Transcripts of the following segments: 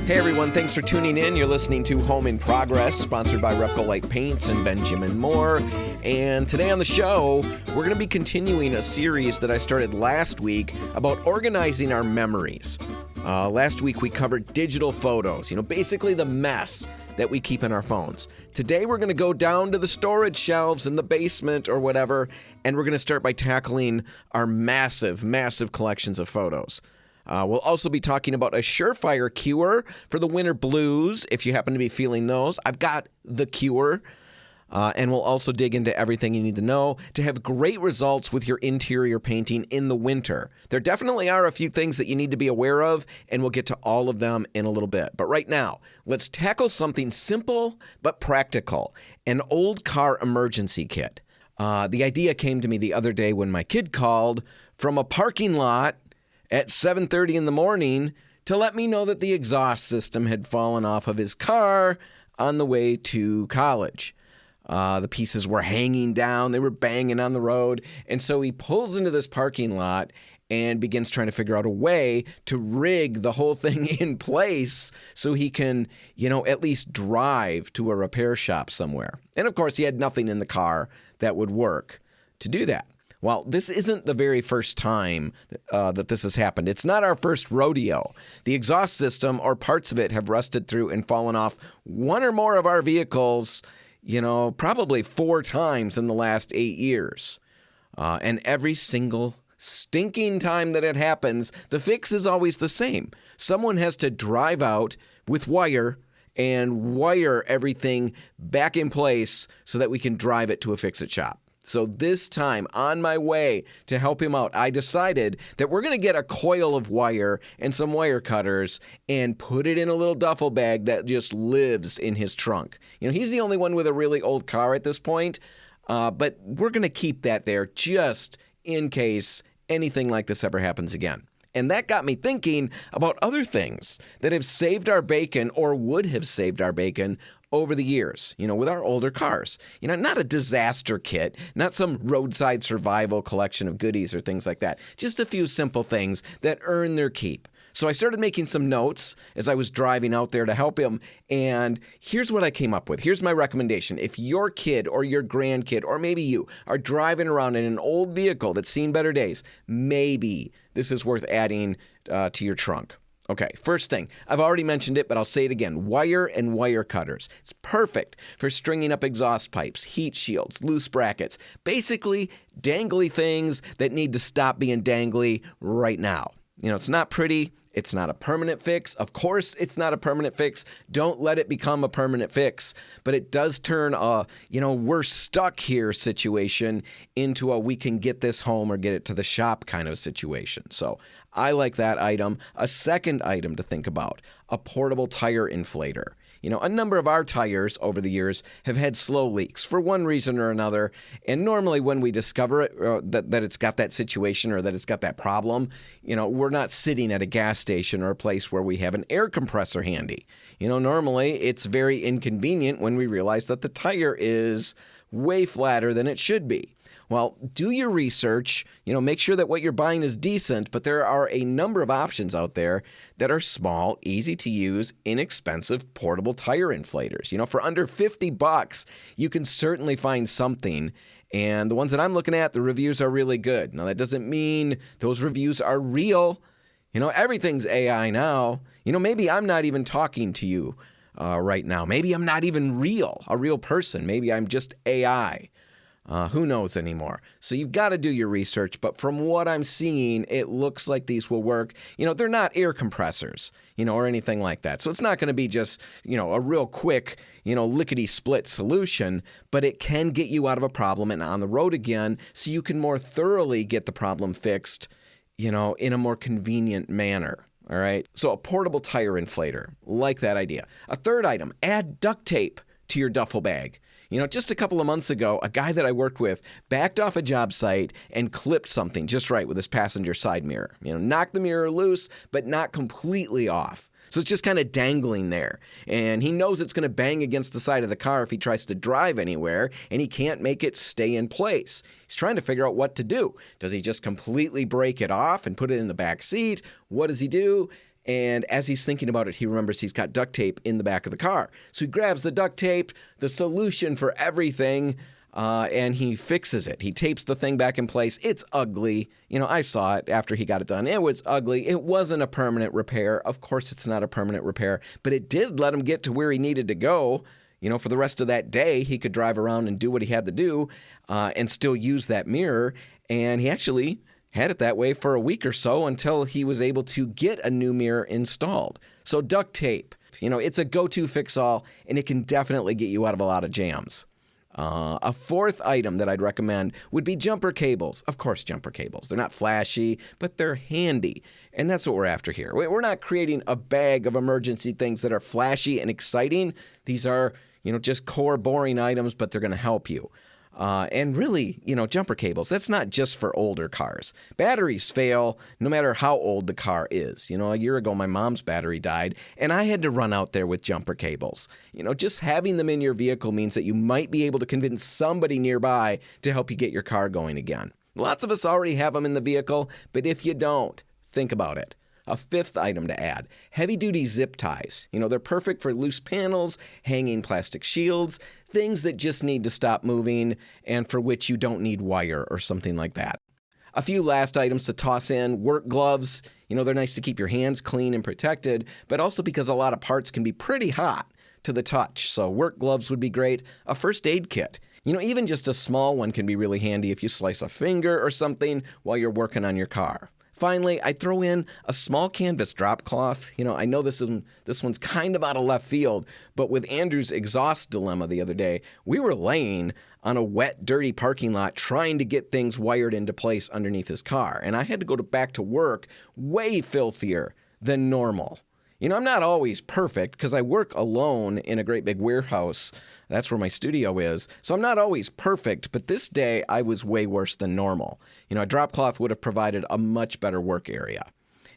Hey everyone, thanks for tuning in. You're listening to Home in Progress, sponsored by Repcolite Paints and Benjamin Moore. And today on the show, we're going to be continuing a series that I started last week about organizing our memories. Last week we covered digital photos, basically the mess that we keep in our phones. Today we're going to go down to the storage shelves in the basement or whatever, and we're going to start by tackling our massive, massive collections of photos. We'll also be talking about a surefire cure for the winter blues, if you happen to be feeling those. I've got the cure. And we'll also dig into everything you need to know to have great results with your interior painting in the winter. There definitely are a few things that you need to be aware of, and we'll get to all of them in a little bit. But right now, let's tackle something simple but practical, an old car emergency kit. The idea came to me the other day when my kid called from a parking lot at 7:30 in the morning to let me know that the exhaust system had fallen off of his car on the way to college. The pieces were hanging down. They were banging on the road. And so he pulls into this parking lot and begins trying to figure out a way to rig the whole thing in place so he can, at least drive to a repair shop somewhere. And of course, he had nothing in the car that would work to do that. Well, this isn't the very first time that this has happened. It's not our first rodeo. The exhaust system or parts of it have rusted through and fallen off one or more of our vehicles, probably 4 times in the last 8 years. And every single stinking time that it happens, the fix is always the same. Someone has to drive out with wire and wire everything back in place so that we can drive it to a fix-it shop. So this time, on my way to help him out, I decided that we're going to get a coil of wire and some wire cutters and put it in a little duffel bag that just lives in his trunk. He's the only one with a really old car at this point, but we're going to keep that there just in case anything like this ever happens again. And that got me thinking about other things that have saved our bacon or would have saved our bacon over the years, with our older cars. Not a disaster kit, not some roadside survival collection of goodies or things like that. Just a few simple things that earn their keep. So I started making some notes as I was driving out there to help him, and here's what I came up with. Here's my recommendation. If your kid or your grandkid, or maybe you, are driving around in an old vehicle that's seen better days, maybe this is worth adding to your trunk. Okay, first thing, I've already mentioned it, but I'll say it again. Wire and wire cutters. It's perfect for stringing up exhaust pipes, heat shields, loose brackets, basically dangly things that need to stop being dangly right now. It's not pretty. It's not a permanent fix. Of course, it's not a permanent fix. Don't let it become a permanent fix. But it does turn a, we're stuck here situation into a we can get this home or get it to the shop kind of situation. So I like that item. A second item to think about, a portable tire inflator. A number of our tires over the years have had slow leaks for one reason or another. And normally when we discover it, that it's got that situation or that it's got that problem, we're not sitting at a gas station or a place where we have an air compressor handy. Normally it's very inconvenient when we realize that the tire is way flatter than it should be. Well, do your research, make sure that what you're buying is decent, but there are a number of options out there that are small, easy to use, inexpensive portable tire inflators. For under $50, you can certainly find something. And the ones that I'm looking at, the reviews are really good. Now, that doesn't mean those reviews are real. Everything's AI now. Maybe I'm not even talking to you right now. Maybe I'm not even a real person. Maybe I'm just AI. Who knows anymore? So you've got to do your research, but from what I'm seeing, it looks like these will work. They're not air compressors, or anything like that. So it's not going to be just, a real quick, lickety-split solution, but it can get you out of a problem and on the road again so you can more thoroughly get the problem fixed, in a more convenient manner. All right? So a portable tire inflator, like that idea. A third item, add duct tape to your duffel bag. Just a couple of months ago, a guy that I worked with backed off a job site and clipped something just right with his passenger side mirror. Knocked the mirror loose, but not completely off. So it's just kind of dangling there. And he knows it's going to bang against the side of the car if he tries to drive anywhere, and he can't make it stay in place. He's trying to figure out what to do. Does he just completely break it off and put it in the back seat? What does he do? And as he's thinking about it, he remembers he's got duct tape in the back of the car. So he grabs the duct tape, the solution for everything, and he fixes it. He tapes the thing back in place. It's ugly. I saw it after he got it done. It was ugly. It wasn't a permanent repair. Of course, it's not a permanent repair, but it did let him get to where he needed to go. For the rest of that day, he could drive around and do what he had to do and still use that mirror. And he actually had it that way for a week or so until he was able to get a new mirror installed. So duct tape, it's a go-to fix-all, and it can definitely get you out of a lot of jams. A fourth item that I'd recommend would be jumper cables. Of course, jumper cables. They're not flashy, but they're handy. And that's what we're after here. We're not creating a bag of emergency things that are flashy and exciting. These are, just core boring items, but they're going to help you. And really, jumper cables, that's not just for older cars. Batteries fail no matter how old the car is. A year ago, my mom's battery died, and I had to run out there with jumper cables. Just having them in your vehicle means that you might be able to convince somebody nearby to help you get your car going again. Lots of us already have them in the vehicle, but if you don't, think about it. A fifth item to add, heavy-duty zip ties. They're perfect for loose panels, hanging plastic shields, things that just need to stop moving and for which you don't need wire or something like that. A few last items to toss in, work gloves. They're nice to keep your hands clean and protected, but also because a lot of parts can be pretty hot to the touch. So work gloves would be great. A first aid kit. Even just a small one can be really handy if you slice a finger or something while you're working on your car. Finally, I throw in a small canvas drop cloth. I know this one's kind of out of left field, but with Andrew's exhaust dilemma the other day, we were laying on a wet, dirty parking lot trying to get things wired into place underneath his car, and I had to go back to work way filthier than normal. I'm not always perfect because I work alone in a great big warehouse. That's where my studio is. So I'm not always perfect, but this day I was way worse than normal. A drop cloth would have provided a much better work area.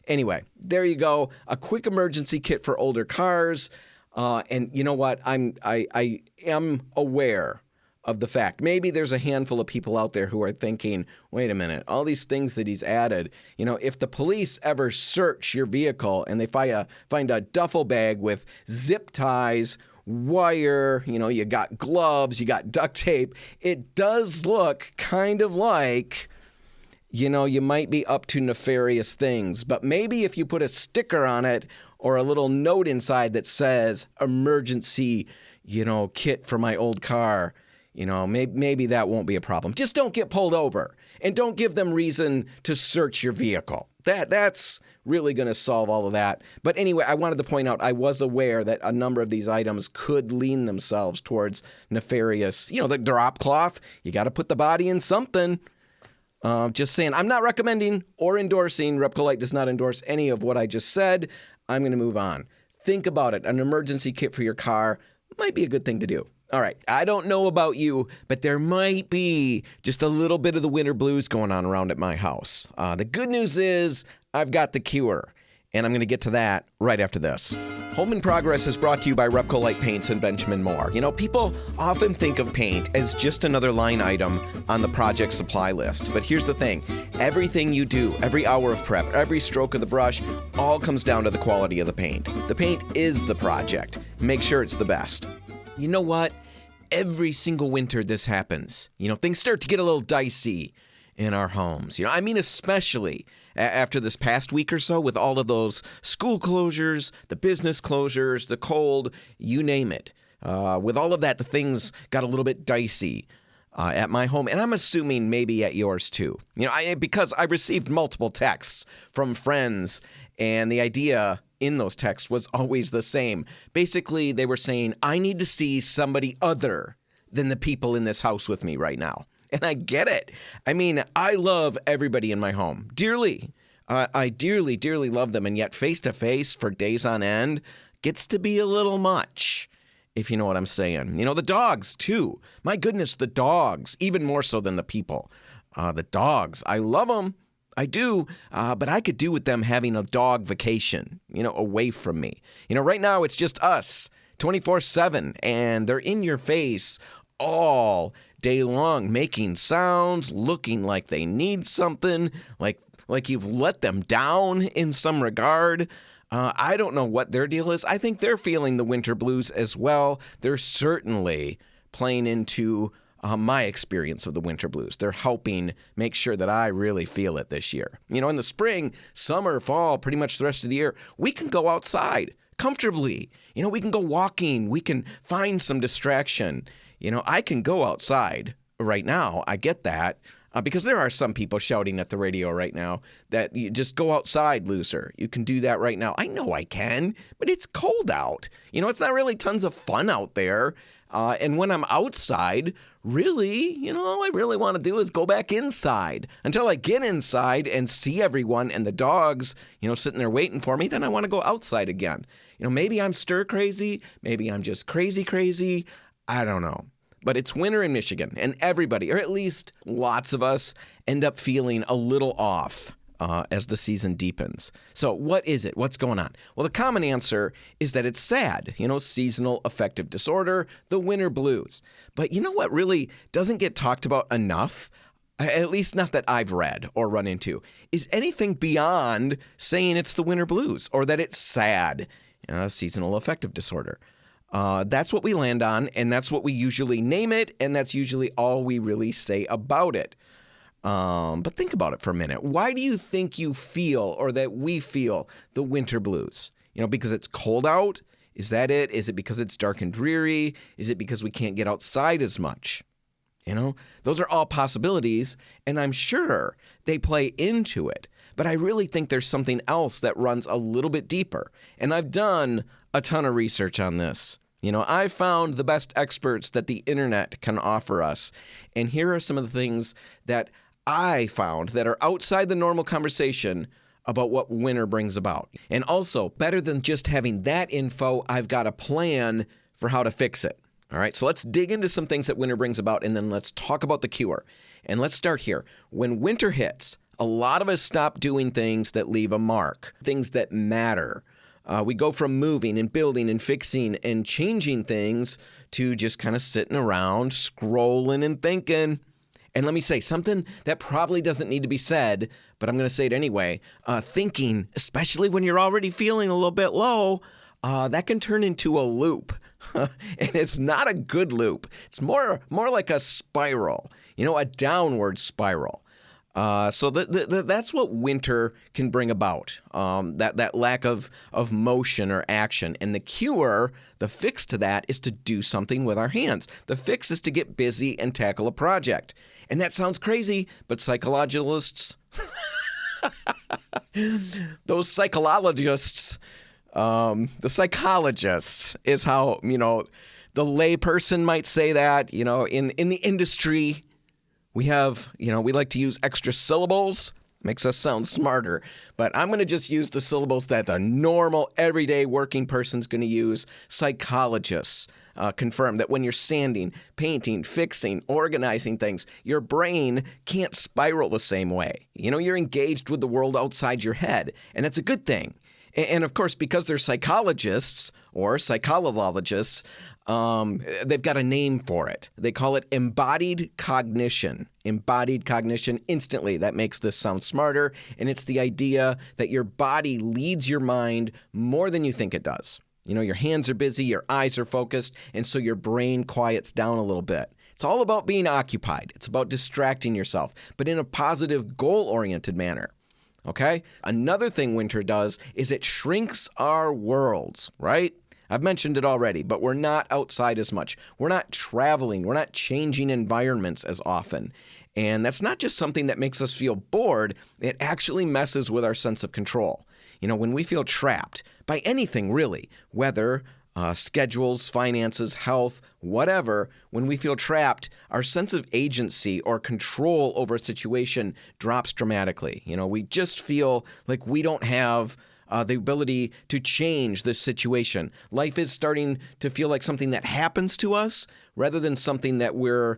Anyway, there you go. A quick emergency kit for older cars. And you know what? I am aware of the fact. Maybe there's a handful of people out there who are thinking, wait a minute, all these things that he's added, if the police ever search your vehicle and they find a duffel bag with zip ties, wire, you got gloves, you got duct tape, it does look kind of like, you might be up to nefarious things. But maybe if you put a sticker on it or a little note inside that says emergency, kit for my old car, maybe that won't be a problem. Just don't get pulled over and don't give them reason to search your vehicle. That's really going to solve all of that. But anyway, I wanted to point out I was aware that a number of these items could lean themselves towards nefarious. The drop cloth, you got to put the body in something. Just saying, I'm not recommending or endorsing. Repcolite does not endorse any of what I just said. I'm going to move on. Think about it. An emergency kit for your car might be a good thing to do. All right, I don't know about you, but there might be just a little bit of the winter blues going on around at my house. The good news is I've got the cure, and I'm going to get to that right after this. Home in Progress is brought to you by Repcolite Paints and Benjamin Moore. People often think of paint as just another line item on the project supply list. But here's the thing. Everything you do, every hour of prep, every stroke of the brush, all comes down to the quality of the paint. The paint is the project. Make sure it's the best. You know what? Every single winter this happens. Things start to get a little dicey in our homes. Especially after this past week or so with all of those school closures, the business closures, the cold, you name it. With all of that, the things got a little bit dicey at my home, and I'm assuming maybe at yours too. Because I received multiple texts from friends, and the idea in those texts was always the same. Basically, they were saying, I need to see somebody other than the people in this house with me right now. And I get it. I love everybody in my home dearly. I dearly, dearly love them. And yet face-to-face for days on end gets to be a little much, if you know what I'm saying. The dogs, too. My goodness, the dogs, even more so than the people. The dogs, I love them. I do, but I could do with them having a dog vacation, away from me. Right now it's just us, 24/7, and they're in your face all day long, making sounds, looking like they need something, like you've let them down in some regard. I don't know what their deal is. I think they're feeling the winter blues as well. They're certainly playing into my experience of the winter blues. They're helping make sure that I really feel it this year. In the spring, summer, fall, pretty much the rest of the year, we can go outside comfortably. We can go walking. We can find some distraction. I can go outside right now. I get that. Because there are some people shouting at the radio right now that you just go outside, loser. You can do that right now. I know I can, but it's cold out. It's not really tons of fun out there. And when I'm outside, really, all I really want to do is go back inside. Until I get inside and see everyone and the dogs, sitting there waiting for me, then I want to go outside again. Maybe I'm stir crazy. Maybe I'm just crazy. I don't know. But it's winter in Michigan, and everybody, or at least lots of us, end up feeling a little off as the season deepens. So what is it? What's going on? Well, the common answer is that it's SAD, seasonal affective disorder, the winter blues. But you know what really doesn't get talked about enough, at least not that I've read or run into, is anything beyond saying it's the winter blues or that it's SAD, seasonal affective disorder. That's what we land on, and that's what we usually name it, and that's usually all we really say about it. But think about it for a minute. Why do you think you feel, or that we feel, the winter blues? Because it's cold out? Is that it? Is it because it's dark and dreary? Is it because we can't get outside as much? Those are all possibilities, and I'm sure they play into it. But I really think there's something else that runs a little bit deeper. And I've done a ton of research on this. I've found the best experts that the internet can offer us. And here are some of the things that I found that are outside the normal conversation about what winter brings about. And also, better than just having that info, I've got a plan for how to fix it. All right, so let's dig into some things that winter brings about, and then let's talk about the cure. And let's start here. When winter hits, a lot of us stop doing things that leave a mark, things that matter. We go from moving and building and fixing and changing things to just kind of sitting around, scrolling and thinking. And let me say something that probably doesn't need to be said, but I'm going to say it anyway. Thinking, especially when you're already feeling a little bit low, that can turn into a loop. And it's not a good loop. It's more like a spiral, a downward spiral. So that's what winter can bring about, that lack of motion or action. And the cure, the fix to that, is to do something with our hands. The fix is to get busy and tackle a project. And that sounds crazy, but psychologists, those psychologists, the psychologists is how, the layperson might say that, in the industry. We have, we like to use extra syllables. Makes us sound smarter. But I'm going to just use the syllables that the normal, everyday working person's going to use. Psychologists confirm that when you're sanding, painting, fixing, organizing things, your brain can't spiral the same way. You're engaged with the world outside your head, and that's a good thing. And of course, because they're psychologists or psychologists, they've got a name for it. They call it embodied cognition. Embodied cognition. Instantly, that makes this sound smarter. And it's the idea that your body leads your mind more than you think it does. Your hands are busy, your eyes are focused, and so your brain quiets down a little bit. It's all about being occupied. It's about distracting yourself, but in a positive, goal-oriented manner. Okay? Another thing winter does is it shrinks our worlds, right? I've mentioned it already, but we're not outside as much. We're not traveling. We're not changing environments as often. And that's not just something that makes us feel bored. It actually messes with our sense of control. When we feel trapped by anything really, weather, schedules, finances, health, whatever, when we feel trapped, our sense of agency or control over a situation drops dramatically. We just feel like we don't have the ability to change this situation. Life is starting to feel like something that happens to us rather than something that we're,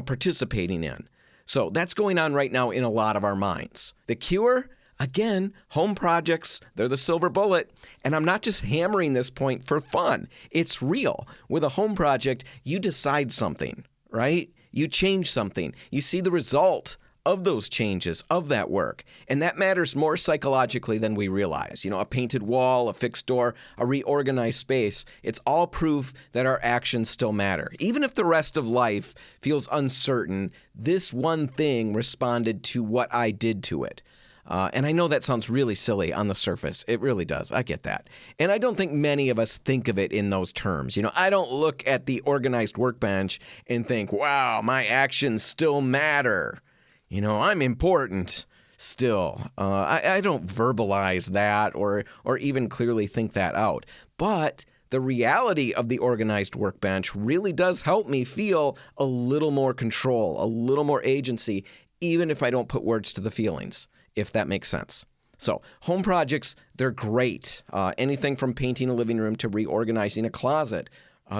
participating in. So that's going on right now in a lot of our minds. The cure? Again, home projects, they're the silver bullet. And I'm not just hammering this point for fun. It's real. With a home project, you decide something, right? You change something. You see the result of those changes, of that work. And that matters more psychologically than we realize. A painted wall, a fixed door, a reorganized space, it's all proof that our actions still matter. Even if the rest of life feels uncertain, this one thing responded to what I did to it. And I know that sounds really silly on the surface. It really does. I get that. And I don't think many of us think of it in those terms. I don't look at the organized workbench and think, wow, my actions still matter. I'm important still. I don't verbalize that or even clearly think that out. But the reality of the organized workbench really does help me feel a little more control, a little more agency, even if I don't put words to the feelings, if that makes sense. So home projects, they're great. Anything from painting a living room to reorganizing a closet,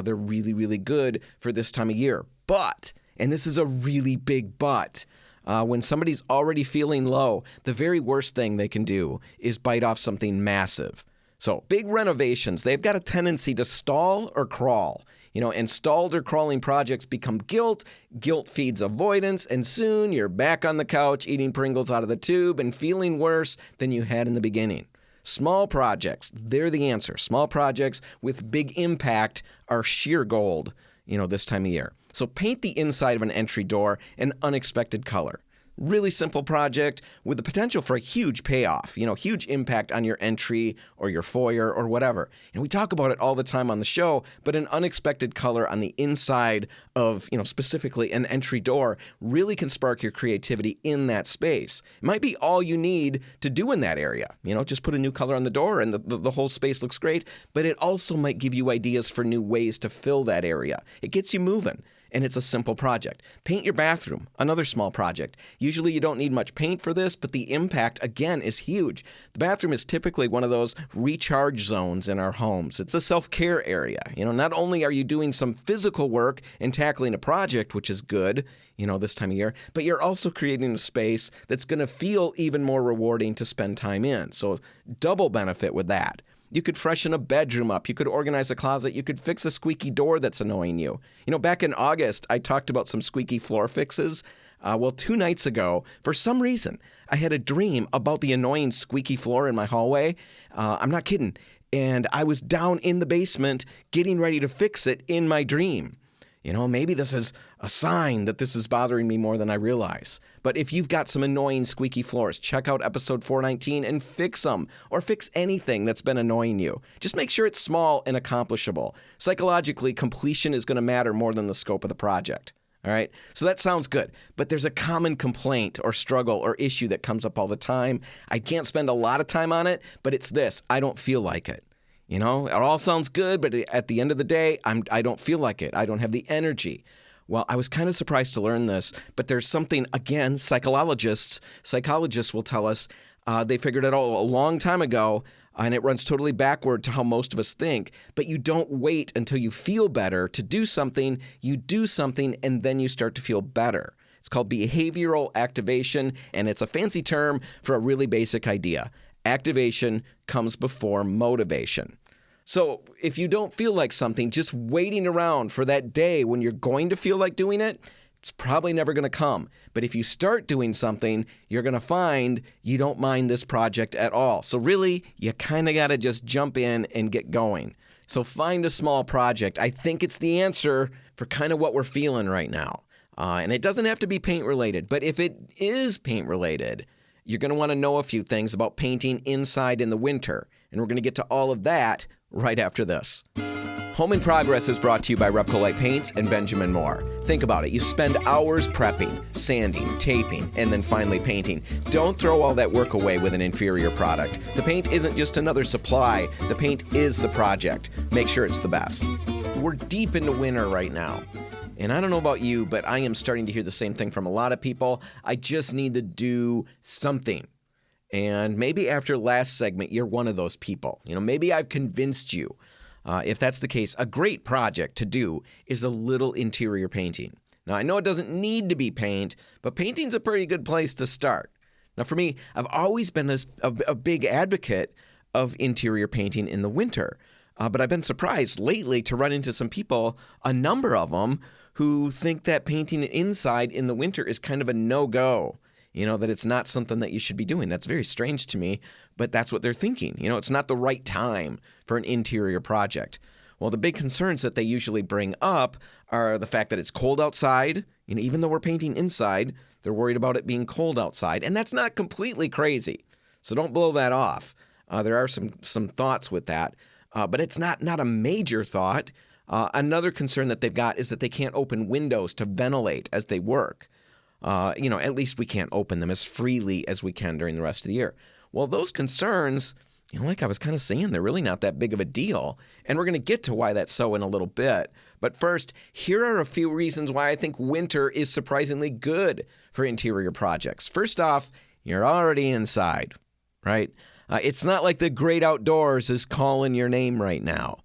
they're really, really good for this time of year. But, and this is a really big but, when somebody's already feeling low, the very worst thing they can do is bite off something massive. So big renovations, they've got a tendency to stall or crawl. And stalled or crawling projects become guilt. Guilt feeds avoidance, and soon you're back on the couch eating Pringles out of the tube and feeling worse than you had in the beginning. Small projects, they're the answer. Small projects with big impact are sheer gold, this time of year. So paint the inside of an entry door an unexpected color. Really simple project with the potential for a huge payoff, huge impact on your entry or your foyer or whatever. And we talk about it all the time on the show, but an unexpected color on the inside of, specifically an entry door really can spark your creativity in that space. It might be all you need to do in that area. Just put a new color on the door and the whole space looks great, but it also might give you ideas for new ways to fill that area. It gets you moving. And it's a simple project. Paint your bathroom, another small project. Usually you don't need much paint for this, but the impact, again, is huge. The bathroom is typically one of those recharge zones in our homes. It's a self-care area. Not only are you doing some physical work and tackling a project, which is good, this time of year, but you're also creating a space that's going to feel even more rewarding to spend time in. So double benefit with that. You could freshen a bedroom up. You could organize a closet. You could fix a squeaky door that's annoying you. Back in August, I talked about some squeaky floor fixes. 2 nights ago, for some reason, I had a dream about the annoying squeaky floor in my hallway. I'm not kidding. And I was down in the basement getting ready to fix it in my dream. Maybe this is a sign that this is bothering me more than I realize. But if you've got some annoying squeaky floors, check out episode 419 and fix them, or fix anything that's been annoying you. Just make sure it's small and accomplishable. Psychologically, completion is going to matter more than the scope of the project. All right? So that sounds good. But there's a common complaint or struggle or issue that comes up all the time. I can't spend a lot of time on it, but it's this: I don't feel like it. It all sounds good, but at the end of the day, I don't feel like it. I don't have the energy. Well, I was kind of surprised to learn this, but there's something, again, psychologists will tell us they figured it out a long time ago, and it runs totally backward to how most of us think. But you don't wait until you feel better to do something. You do something, and then you start to feel better. It's called behavioral activation, and it's a fancy term for a really basic idea. Activation comes before motivation. So if you don't feel like something, just waiting around for that day when you're going to feel like doing it, it's probably never going to come. But if you start doing something, you're going to find you don't mind this project at all. So really, you kind of got to just jump in and get going. So find a small project. I think it's the answer for kind of what we're feeling right now. And it doesn't have to be paint related, but if it is paint related, you're going to want to know a few things about painting inside in the winter. And we're going to get to all of that right after this. Home in Progress is brought to you by Repcolite Paints and Benjamin Moore. Think about it. You spend hours prepping, sanding, taping, and then finally painting. Don't throw all that work away with an inferior product. The paint isn't just another supply. The paint is the project. Make sure it's the best. We're deep into winter right now. And I don't know about you, but I am starting to hear the same thing from a lot of people. I just need to do something. And maybe after last segment, you're one of those people. Maybe I've convinced you. If that's the case, a great project to do is a little interior painting. Now, I know it doesn't need to be paint, but painting's a pretty good place to start. Now, for me, I've always been a big advocate of interior painting in the winter. But I've been surprised lately to run into some people, a number of them, who think that painting inside in the winter is kind of a no-go. that it's not something that you should be doing. That's very strange to me, but that's what they're thinking. It's not the right time for an interior project. Well, the big concerns that they usually bring up are the fact that it's cold outside. Even though we're painting inside, they're worried about it being cold outside. And that's not completely crazy. So don't blow that off. There are some thoughts with that, but it's not a major thought. Another concern that they've got is that they can't open windows to ventilate as they work. At least we can't open them as freely as we can during the rest of the year. Well, those concerns, like I was kind of saying, they're really not that big of a deal. And we're going to get to why that's so in a little bit. But first, here are a few reasons why I think winter is surprisingly good for interior projects. First off, you're already inside, right? It's not like the great outdoors is calling your name right now.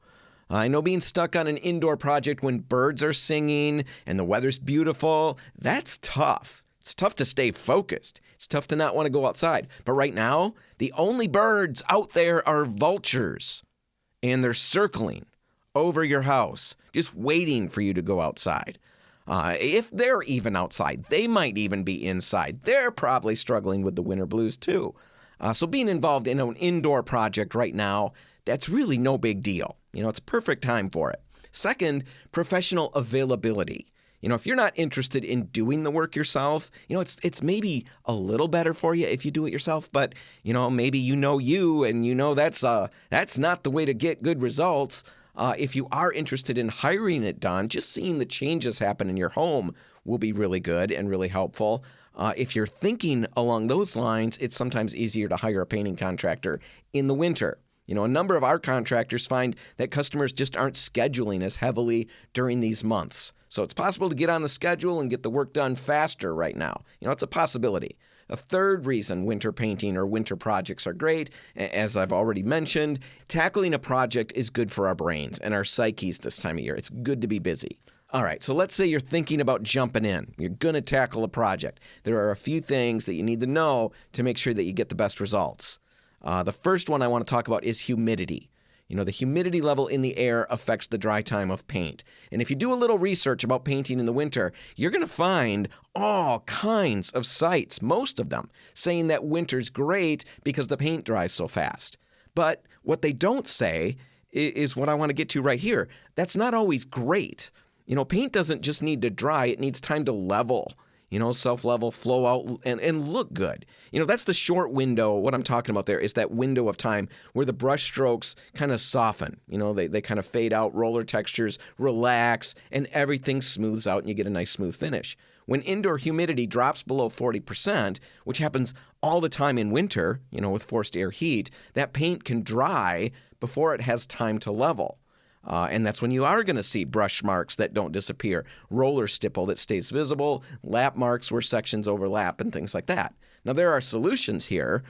I know being stuck on an indoor project when birds are singing and the weather's beautiful, that's tough. It's tough to stay focused. It's tough to not want to go outside. But right now, the only birds out there are vultures, and they're circling over your house, just waiting for you to go outside. If they're even outside, they might even be inside. They're probably struggling with the winter blues too. So being involved in an indoor project right now, that's really no big deal. It's a perfect time for it. Second, professional availability. If you're not interested in doing the work yourself, it's maybe a little better for you if you do it yourself, but, maybe you and that's not the way to get good results. If you are interested in hiring it done, just seeing the changes happen in your home will be really good and really helpful. If you're thinking along those lines, it's sometimes easier to hire a painting contractor in the winter. A number of our contractors find that customers just aren't scheduling as heavily during these months. So it's possible to get on the schedule and get the work done faster right now. It's a possibility. A third reason winter painting or winter projects are great, as I've already mentioned, tackling a project is good for our brains and our psyches this time of year. It's good to be busy. All right, so let's say you're thinking about jumping in. You're going to tackle a project. There are a few things that you need to know to make sure that you get the best results. The first one I want to talk about is humidity. The humidity level in the air affects the dry time of paint. And if you do a little research about painting in the winter, you're going to find all kinds of sites, most of them, saying that winter's great because the paint dries so fast. But what they don't say is what I want to get to right here. That's not always great. Paint doesn't just need to dry, it needs time to level. Self-level, flow out, and look good. That's the short window. What I'm talking about there is that window of time where the brush strokes kind of soften. They kind of fade out, roller textures, relax, and everything smooths out and you get a nice smooth finish. When indoor humidity drops below 40%, which happens all the time in winter, with forced air heat, that paint can dry before it has time to level. And that's when you are going to see brush marks that don't disappear, roller stipple that stays visible, lap marks where sections overlap, and things like that. Now, there are solutions here.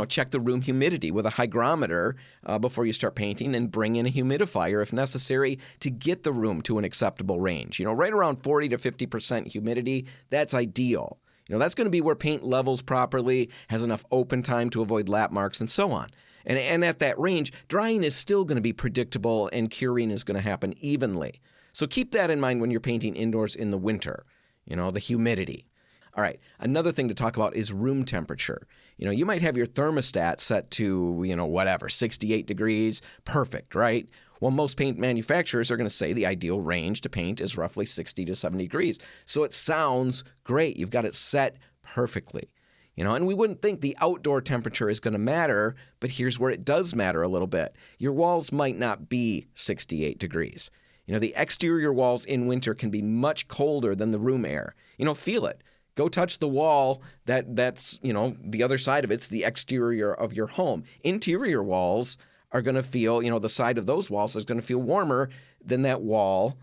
Check the room humidity with a hygrometer before you start painting and bring in a humidifier if necessary to get the room to an acceptable range. Right around 40 to 50% humidity, that's ideal. That's going to be where paint levels properly, has enough open time to avoid lap marks, and so on. And at that range, drying is still going to be predictable and curing is going to happen evenly. So keep that in mind when you're painting indoors in the winter, the humidity. All right, another thing to talk about is room temperature. You might have your thermostat set to, 68 degrees, perfect, right? Well, most paint manufacturers are going to say the ideal range to paint is roughly 60 to 70 degrees. So it sounds great. You've got it set perfectly. And we wouldn't think the outdoor temperature is going to matter, but here's where it does matter a little bit. Your walls might not be 68 degrees. The exterior walls in winter can be much colder than the room air. Feel it. Go touch the wall that's the other side of it's the exterior of your home. Interior walls are going to feel, the side of those walls is going to feel warmer than that wall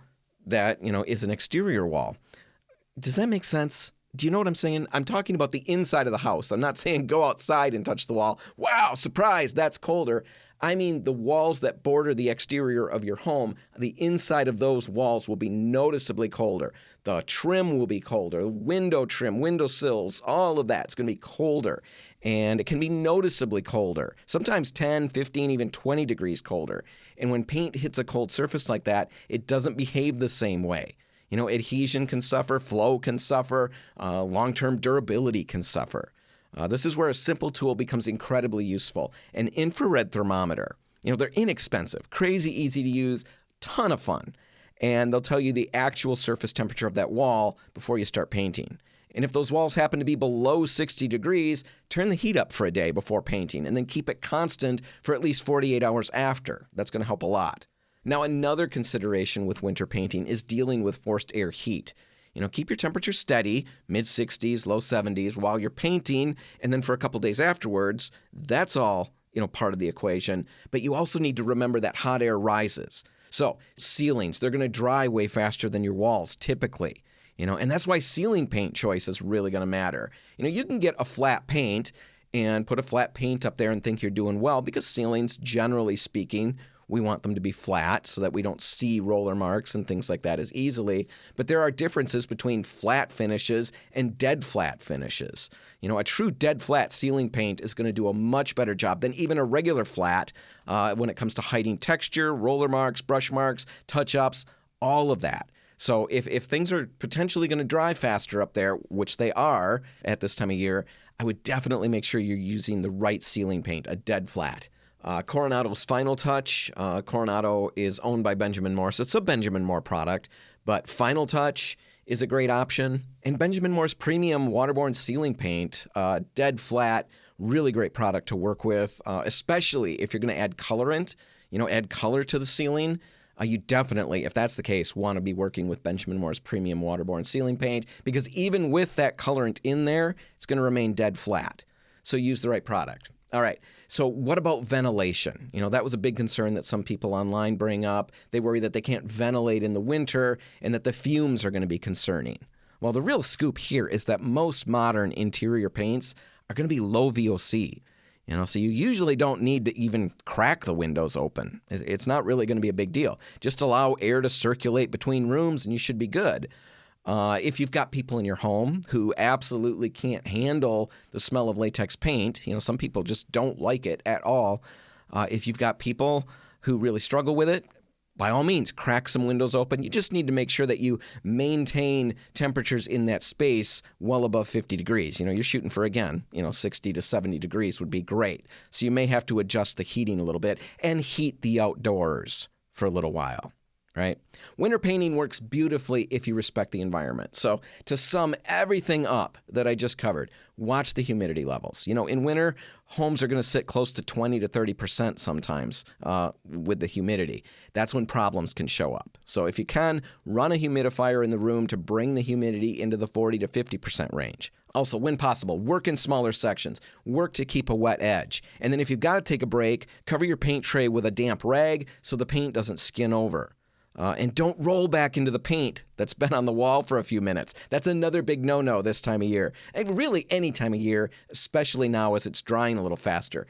that, is an exterior wall. Does that make sense? Do you know what I'm saying? I'm talking about the inside of the house. I'm not saying go outside and touch the wall. Wow, surprise, that's colder. I mean the walls that border the exterior of your home, the inside of those walls will be noticeably colder. The trim will be colder, window trim, window sills, all of that's going to be colder. And it can be noticeably colder, sometimes 10, 15, even 20 degrees colder. And when paint hits a cold surface like that, it doesn't behave the same way. Adhesion can suffer, flow can suffer, long-term durability can suffer. This is where a simple tool becomes incredibly useful. An infrared thermometer. They're inexpensive, crazy easy to use, ton of fun. And they'll tell you the actual surface temperature of that wall before you start painting. And if those walls happen to be below 60 degrees, turn the heat up for a day before painting and then keep it constant for at least 48 hours after. That's going to help a lot. Now, another consideration with winter painting is dealing with forced air heat. Keep your temperature steady, mid-60s, low 70s while you're painting, and then for a couple days afterwards, that's all, part of the equation. But you also need to remember that hot air rises. So ceilings, they're going to dry way faster than your walls typically. And that's why ceiling paint choice is really going to matter. You can get a flat paint and put a flat paint up there and think you're doing well because ceilings, generally speaking, we want them to be flat so that we don't see roller marks and things like that as easily. But there are differences between flat finishes and dead flat finishes. A true dead flat ceiling paint is going to do a much better job than even a regular flat when it comes to hiding texture, roller marks, brush marks, touch-ups, all of that. So if things are potentially going to dry faster up there, which they are at this time of year, I would definitely make sure you're using the right ceiling paint, a dead flat. Coronado's Final Touch. Coronado is owned by Benjamin Moore, so it's a Benjamin Moore product, but Final Touch is a great option. And Benjamin Moore's premium waterborne ceiling paint, dead flat, really great product to work with, especially if you're going to add colorant, add color to the ceiling. You definitely, if that's the case, want to be working with Benjamin Moore's premium waterborne ceiling paint because even with that colorant in there, it's going to remain dead flat. So use the right product. All right. So what about ventilation? That was a big concern that some people online bring up. They worry that they can't ventilate in the winter and that the fumes are going to be concerning. Well, the real scoop here is that most modern interior paints are going to be low VOC. So you usually don't need to even crack the windows open. It's not really going to be a big deal. Just allow air to circulate between rooms and you should be good. If you've got people in your home who absolutely can't handle the smell of latex paint, some people just don't like it at all. If you've got people who really struggle with it, by all means, crack some windows open. You just need to make sure that you maintain temperatures in that space well above 50 degrees. You're shooting for, again, 60 to 70 degrees would be great. So you may have to adjust the heating a little bit and heat the outdoors for a little while. Right? Winter painting works beautifully if you respect the environment. So to sum everything up that I just covered, watch the humidity levels. In winter, homes are going to sit close to 20 to 30% sometimes with the humidity. That's when problems can show up. So if you can, run a humidifier in the room to bring the humidity into the 40 to 50% range. Also, when possible, work in smaller sections. Work to keep a wet edge. And then if you've got to take a break, cover your paint tray with a damp rag so the paint doesn't skin over. And don't roll back into the paint that's been on the wall for a few minutes. That's another big no-no this time of year. And really any time of year, especially now as it's drying a little faster.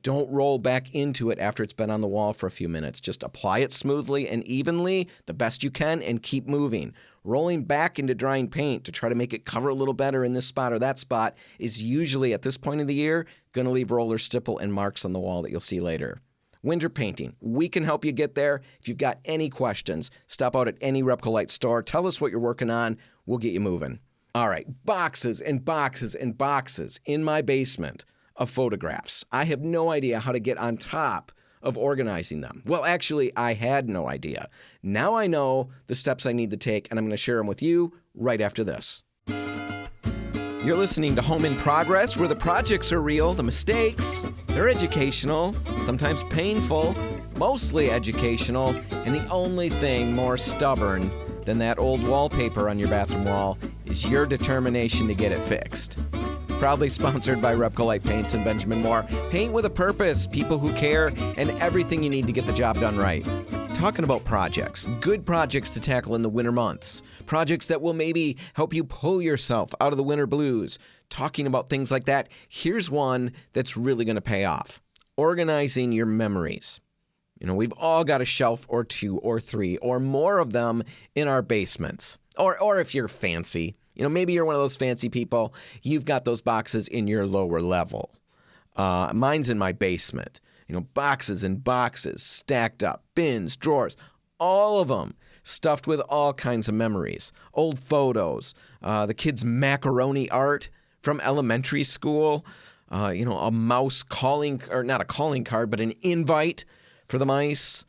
Don't roll back into it after it's been on the wall for a few minutes. Just apply it smoothly and evenly, the best you can, and keep moving. Rolling back into drying paint to try to make it cover a little better in this spot or that spot is usually, at this point of the year, going to leave roller stipple and marks on the wall that you'll see later. Winter painting. We can help you get there. If you've got any questions, stop out at any Repcolite store. Tell us what you're working on. We'll get you moving. All right, boxes and boxes and boxes in my basement of photographs. I have no idea how to get on top of organizing them. Well, actually, I had no idea. Now I know the steps I need to take, and I'm going to share them with you right after this. You're listening to Home in Progress, where the projects are real, the mistakes, they're educational, sometimes painful, mostly educational, and the only thing more stubborn than that old wallpaper on your bathroom wall is your determination to get it fixed. Proudly sponsored by Repcolite Paints and Benjamin Moore. Paint with a purpose, people who care, and everything you need to get the job done right. Talking about projects, good projects to tackle in the winter months, projects that will maybe help you pull yourself out of the winter blues. Talking about things like that, here's one that's really going to pay off. Organizing your memories. We've all got a shelf or two or three or more of them in our basements. Or if you're fancy, maybe you're one of those fancy people, you've got those boxes in your lower level. Mine's in my basement. Boxes and boxes stacked up, bins, drawers, all of them stuffed with all kinds of memories. Old photos, the kids' macaroni art from elementary school, a mouse calling, or not a calling card, but an invite for the mice.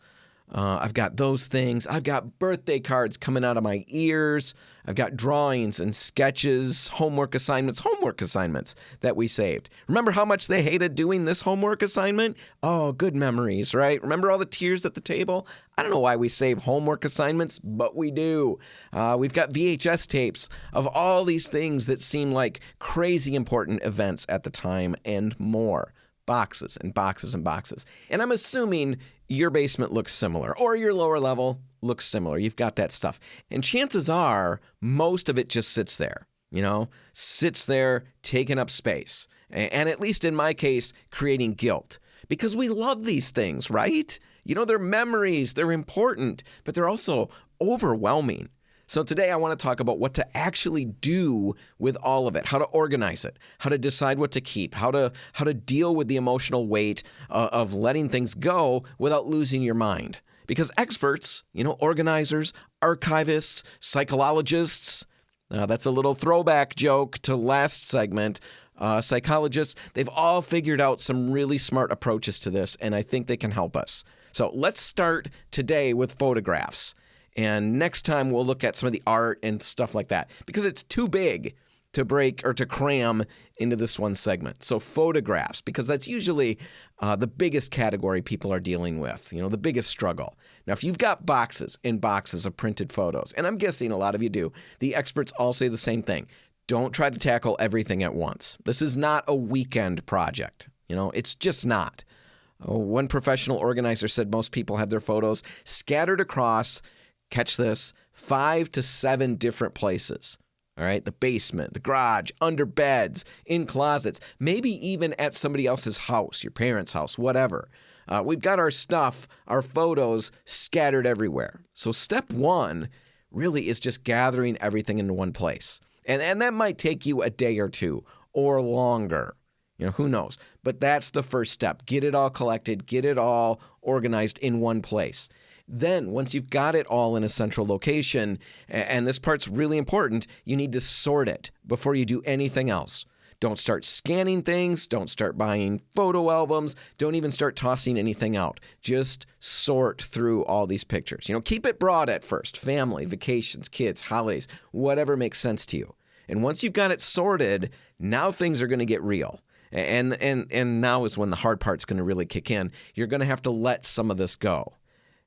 I've got those things. I've got birthday cards coming out of my ears. I've got drawings and sketches, homework assignments that we saved. Remember how much they hated doing this homework assignment? Oh, good memories, right? Remember all the tears at the table? I don't know why we save homework assignments, but we do. We've got VHS tapes of all these things that seem like crazy important events at the time and more. Boxes and boxes and boxes. And I'm assuming your basement looks similar, or your lower level looks similar. You've got that stuff. And chances are most of it just sits there, sits there taking up space. And at least in my case, creating guilt. Because we love these things, right? They're memories, they're important, but they're also overwhelming. So today I want to talk about what to actually do with all of it, how to organize it, how to decide what to keep, how to deal with the emotional weight of letting things go without losing your mind. Because experts, organizers, archivists, psychologists, that's a little throwback joke to last segment, psychologists, they've all figured out some really smart approaches to this, and I think they can help us. So let's start today with photographs. And next time we'll look at some of the art and stuff like that because it's too big to break or to cram into this one segment. So photographs, because that's usually the biggest category people are dealing with, the biggest struggle. Now, if you've got boxes and boxes of printed photos, and I'm guessing a lot of you do, the experts all say the same thing. Don't try to tackle everything at once. This is not a weekend project. It's just not. One professional organizer said most people have their photos scattered across, catch this, 5 to 7 different places. All right, the basement, the garage, under beds, in closets, maybe even at somebody else's house, your parents' house, whatever. We've got our stuff, our photos scattered everywhere. So step one really is just gathering everything into one place. And that might take you a day or two or longer. Who knows? But that's the first step. Get it all collected, get it all organized in one place. Then, once you've got it all in a central location, and this part's really important, you need to sort it before you do anything else. Don't start scanning things. Don't start buying photo albums. Don't even start tossing anything out. Just sort through all these pictures. Keep it broad at first. Family, vacations, kids, holidays, whatever makes sense to you. And once you've got it sorted, now things are going to get real. And now is when the hard part's going to really kick in. You're going to have to let some of this go.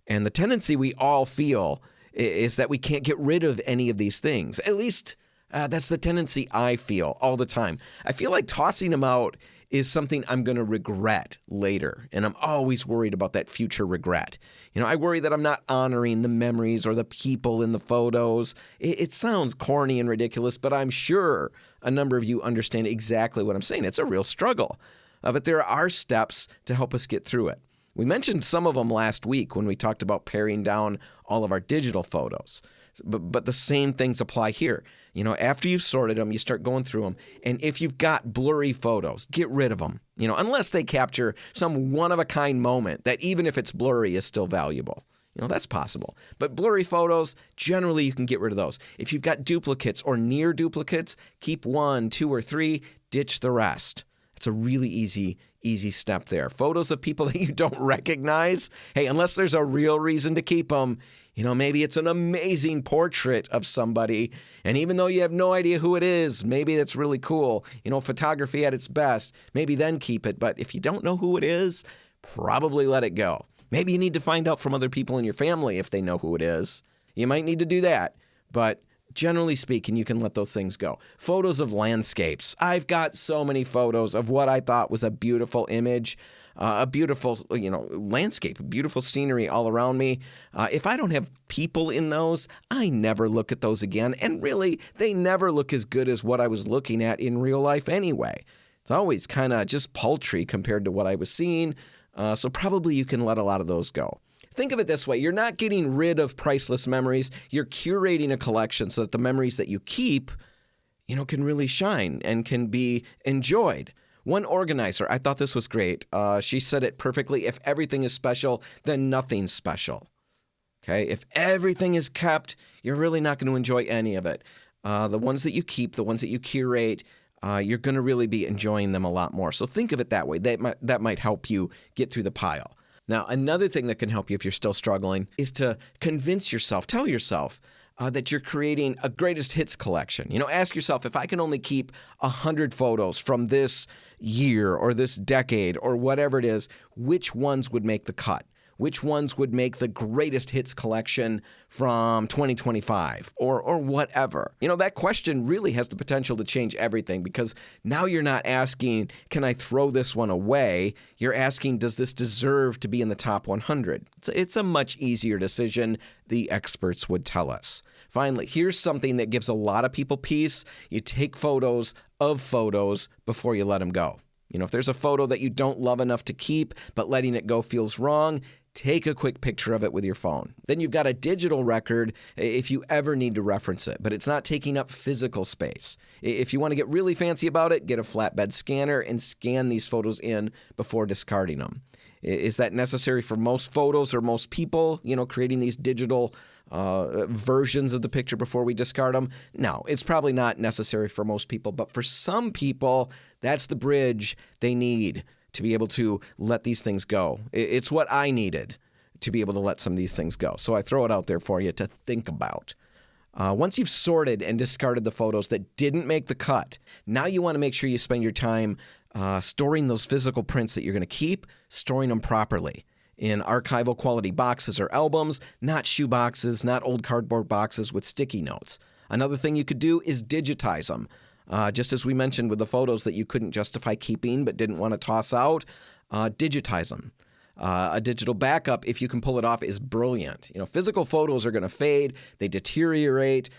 And the tendency we all feel is that we can't get rid of any of these things. At least that's the tendency I feel all the time. I feel like tossing them out is something I'm going to regret later. And I'm always worried about that future regret. I worry that I'm not honoring the memories or the people in the photos. It sounds corny and ridiculous, but I'm sure a number of you understand exactly what I'm saying. It's a real struggle. But there are steps to help us get through it. We mentioned some of them last week when we talked about paring down all of our digital photos. But the same things apply here. After you've sorted them, you start going through them. And if you've got blurry photos, get rid of them. Unless they capture some one-of-a-kind moment that even if it's blurry is still valuable. That's possible. But blurry photos, generally you can get rid of those. If you've got duplicates or near duplicates, keep 1, 2, or 3, ditch the rest. It's a really easy step there. Photos of people that you don't recognize, hey, unless there's a real reason to keep them, maybe it's an amazing portrait of somebody, and even though you have no idea who it is, maybe that's really cool. Photography at its best, maybe then keep it. But if you don't know who it is, probably let it go. Maybe you need to find out from other people in your family if they know who it is. You might need to do that, but generally speaking, you can let those things go. Photos of landscapes. I've got so many photos of what I thought was a beautiful image, a beautiful, landscape, beautiful scenery all around me. If I don't have people in those, I never look at those again. And really, they never look as good as what I was looking at in real life anyway. It's always kind of just paltry compared to what I was seeing. So probably you can let a lot of those go. Think of it this way. You're not getting rid of priceless memories. You're curating a collection so that the memories that you keep, can really shine and can be enjoyed. One organizer, I thought this was great. She said it perfectly. If everything is special, then nothing's special. Okay, if everything is kept, you're really not going to enjoy any of it. The ones that you keep, the ones that you curate, you're going to really be enjoying them a lot more. So think of it that way. That might help you get through the pile. Now, another thing that can help you if you're still struggling is to convince yourself, tell yourself that you're creating a greatest hits collection. Ask yourself, if I can only keep 100 photos from this year or this decade or whatever it is, which ones would make the cut? Which ones would make the greatest hits collection from 2025 or whatever? That question really has the potential to change everything, because now you're not asking, can I throw this one away? You're asking, does this deserve to be in the top 100? It's a much easier decision, the experts would tell us. Finally, here's something that gives a lot of people peace. You take photos of photos before you let them go. If there's a photo that you don't love enough to keep, but letting it go feels wrong, take a quick picture of it with your phone. Then you've got a digital record if you ever need to reference it, but it's not taking up physical space. If you want to get really fancy about it, get a flatbed scanner and scan these photos in before discarding them. Is that necessary for most photos or most people, creating these digital versions of the picture before we discard them? No, it's probably not necessary for most people, but for some people, that's the bridge they need to be able to let these things go. It's what I needed to be able to let some of these things go. So I throw it out there for you to think about. Once you've sorted and discarded the photos that didn't make the cut, now you want to make sure you spend your time storing those physical prints that you're going to keep, storing them properly in archival quality boxes or albums, not shoe boxes, not old cardboard boxes with sticky notes. Another thing you could do is digitize them. Just as we mentioned with the photos that you couldn't justify keeping but didn't want to toss out, digitize them. A digital backup, if you can pull it off, is brilliant. Physical photos are going to fade, they deteriorate.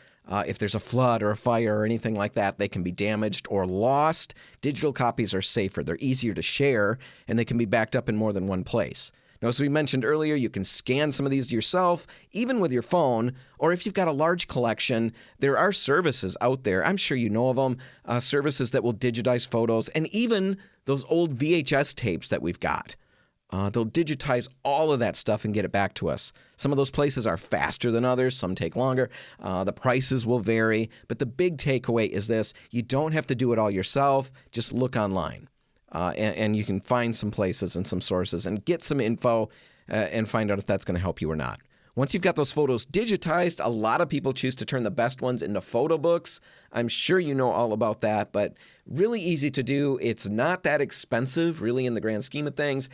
If there's a flood or a fire or anything like that, they can be damaged or lost. Digital copies are safer. They're easier to share, and they can be backed up in more than one place. Now, as we mentioned earlier, you can scan some of these yourself, even with your phone, or if you've got a large collection, there are services out there, I'm sure you know of them, services that will digitize photos, and even those old VHS tapes that we've got. They'll digitize all of that stuff and get it back to us. Some of those places are faster than others. Some take longer. The prices will vary. But the big takeaway is this: you don't have to do it all yourself. Just look online. And you can find some places and some sources and get some info and find out if that's going to help you or not. Once you've got those photos digitized, a lot of people choose to turn the best ones into photo books. I'm sure you know all about that, but really easy to do. It's not that expensive, really, in the grand scheme of things.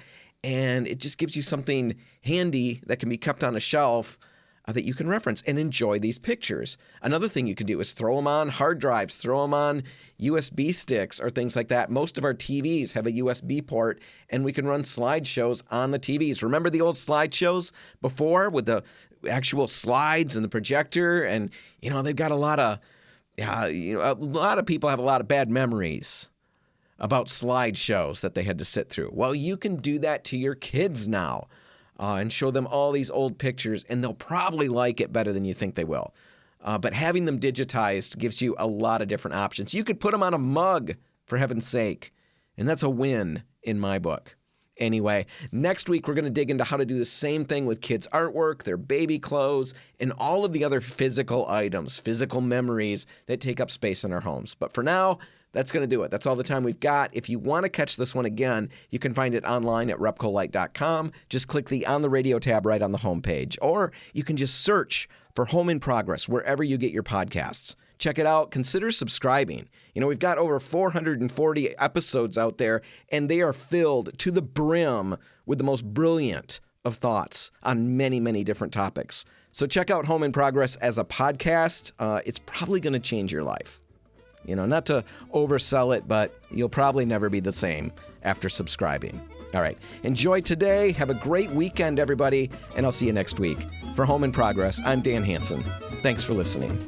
And it just gives you something handy that can be kept on a shelf that you can reference and enjoy these pictures. Another thing you can do is throw them on hard drives, throw them on USB sticks or things like that. Most of our TVs have a USB port, and we can run slideshows on the TVs. Remember the old slideshows before with the actual slides and the projector? And, they've got a lot of people have a lot of bad memories about slideshows that they had to sit through. Well, you can do that to your kids now and show them all these old pictures, and they'll probably like it better than you think they will. But having them digitized gives you a lot of different options. You could put them on a mug, for heaven's sake, and that's a win in my book. Anyway, next week we're going to dig into how to do the same thing with kids' artwork, their baby clothes, and all of the other physical items, physical memories that take up space in our homes. But for now, that's going to do it. That's all the time we've got. If you want to catch this one again, you can find it online at repcolite.com. Just click the On the Radio tab right on the homepage. Or you can just search for Home in Progress wherever you get your podcasts. Check it out. Consider subscribing. We've got over 440 episodes out there, and they are filled to the brim with the most brilliant of thoughts on many, many different topics. So check out Home in Progress as a podcast. It's probably going to change your life. Not to oversell it, but you'll probably never be the same after subscribing. All right. Enjoy today. Have a great weekend, everybody, and I'll see you next week. For Home in Progress, I'm Dan Hansen. Thanks for listening.